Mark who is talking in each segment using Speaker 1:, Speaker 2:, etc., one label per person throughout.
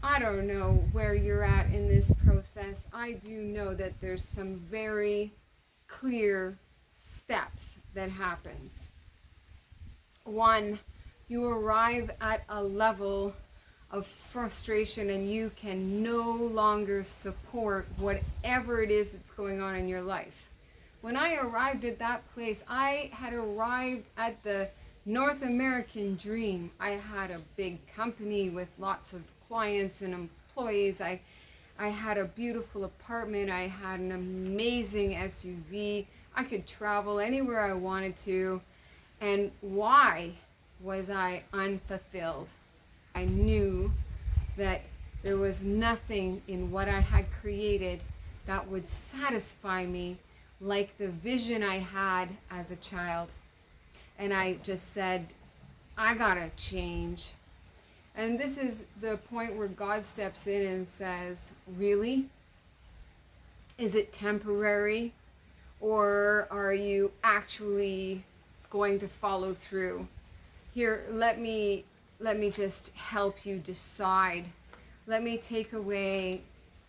Speaker 1: I don't know where you're at in this process. I do know that there's some very clear steps that happens. One, you arrive at a level of frustration and you can no longer support whatever it is that's going on in your life. When I arrived at that place, I had arrived at the North American dream. I had a big company with lots of clients and employees. I had a beautiful apartment. I had an amazing SUV. I could travel anywhere I wanted to. And why was I unfulfilled? I knew that there was nothing in what I had created that would satisfy me like the vision I had as a child. And I just said, I gotta change. And this is the point where God steps in and says, really? Is it temporary? Or are you actually going to follow through? Here, let me just help you decide. Let me take away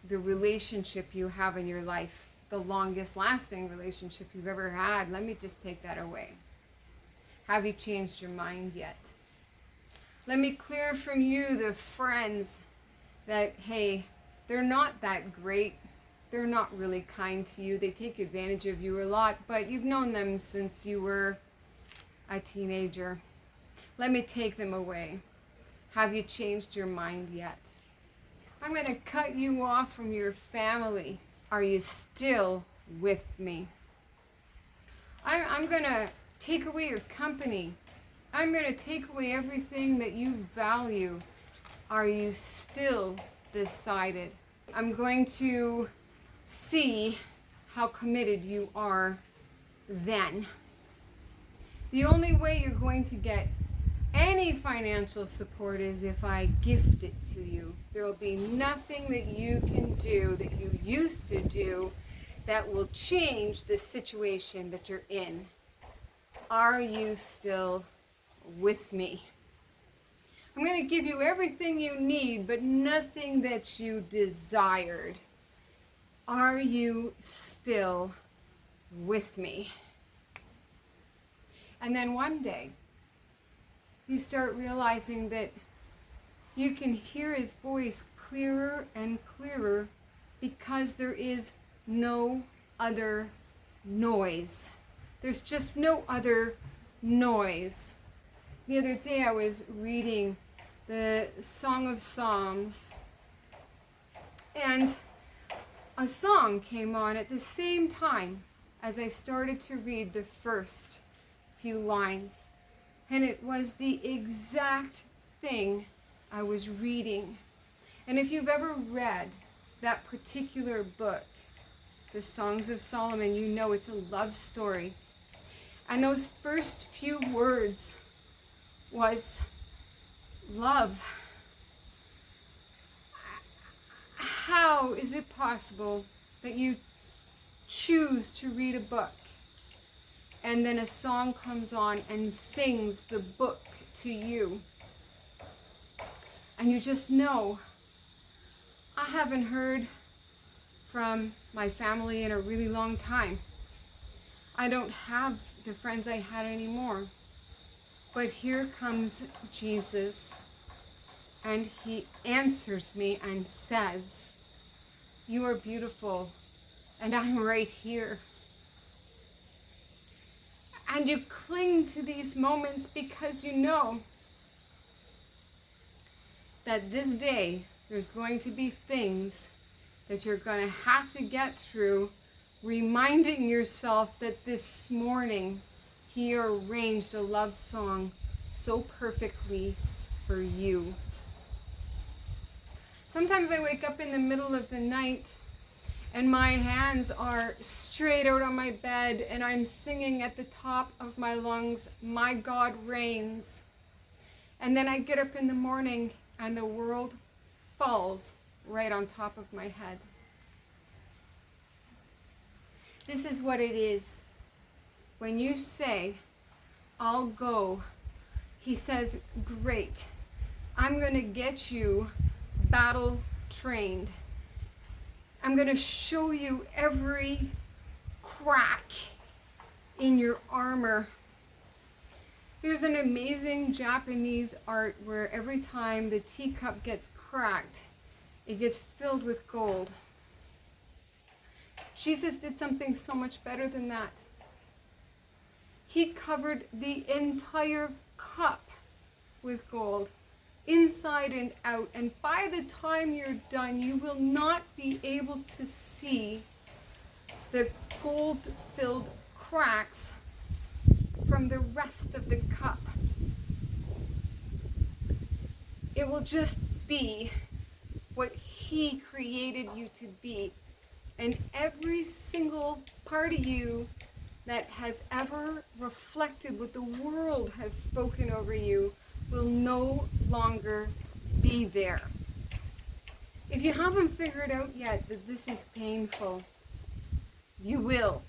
Speaker 1: the relationship you have in your life, the longest lasting relationship you've ever had. Let me just take that away. Have you changed your mind yet? Let me clear from you the friends that, hey, they're not that great. They're not really kind to you. They take advantage of you a lot, but you've known them since you were a teenager. Let me take them away. Have you changed your mind yet? I'm going to cut you off from your family. Are you still with me? I'm going to take away your company. I'm going to take away everything that you value. Are you still decided? I'm going to see how committed you are then. The only way you're going to get any financial support is if I gift it to you. There will be nothing that you can do that you used to do that will change the situation that you're in. Are you still with me? I'm going to give you everything you need, but nothing that you desired. Are you still with me? And then one day, you start realizing that you can hear his voice clearer and clearer because there is no other noise. There's just no other noise. The other day I was reading the Song of Psalms, and a song came on at the same time as I started to read the first few lines. And it was the exact thing I was reading. And if you've ever read that particular book, the Songs of Solomon, you know it's a love story. And those first few words was love. How is it possible that you choose to read a book and then a song comes on and sings the book to you? And you just know, I haven't heard from my family in a really long time. I don't have the friends I had anymore. But here comes Jesus, and he answers me and says, you are beautiful, and I'm right here. And you cling to these moments because you know that this day there's going to be things that you're going to have to get through, reminding yourself that this morning he arranged a love song so perfectly for you. Sometimes I wake up in the middle of the night and my hands are straight out on my bed and I'm singing at the top of my lungs, my God reigns. And then I get up in the morning and the world falls right on top of my head. This is what it is. When you say, I'll go, he says, great, I'm going to get you battle trained. I'm going to show you every crack in your armor. There's an amazing Japanese art where every time the teacup gets cracked, it gets filled with gold. Jesus did something so much better than that. He covered the entire cup with gold, inside and out. And by the time you're done, you will not be able to see the gold-filled cracks from the rest of the cup. It will just be what He created you to be. And every single part of you that has ever reflected what the world has spoken over you will no longer be there. If you haven't figured out yet that this is painful, you will.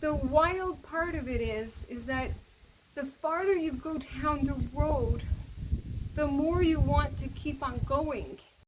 Speaker 1: The wild part of it is that the farther you go down the road, the more you want to keep on going.